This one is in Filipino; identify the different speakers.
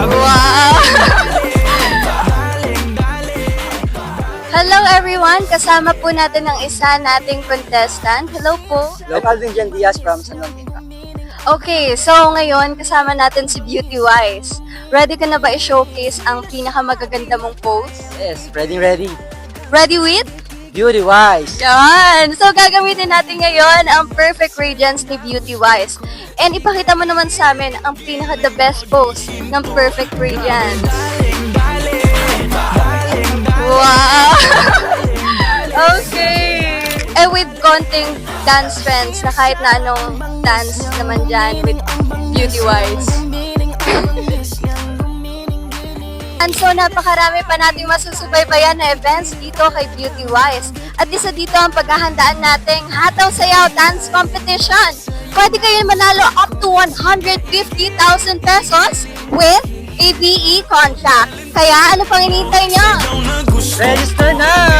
Speaker 1: Wow! Hello everyone! Kasama po natin ang isa nating contestant. Hello po.
Speaker 2: Hello, Calvin Jen Diaz from San Juan.
Speaker 1: Okay, so ngayon kasama natin si Beauty Wise. Ready ka na ba i-showcase ang pinakamagaganda mong pose?
Speaker 2: Yes, ready.
Speaker 1: Ready with?
Speaker 2: Beauty wise.
Speaker 1: Yan! So gagamitin natin ngayon ang perfect radiance ni Beauty Wise. And ipakita mo naman sa amin ang pinaka-the best pose ng perfect radiance. Wow! Okay! Eh with konting dance trends na kahit na anong dance naman dyan with Beauty Wise. And so napakarami pa nating masusubaybayan na events dito kay Beauty Wise. At isa dito ang paghahandaan nating Hataw Sayaw Dance Competition. Pwede kayo manalo up to 150,000 pesos with a BE contract. Kaya ano pang inintay nyo?
Speaker 2: Register na!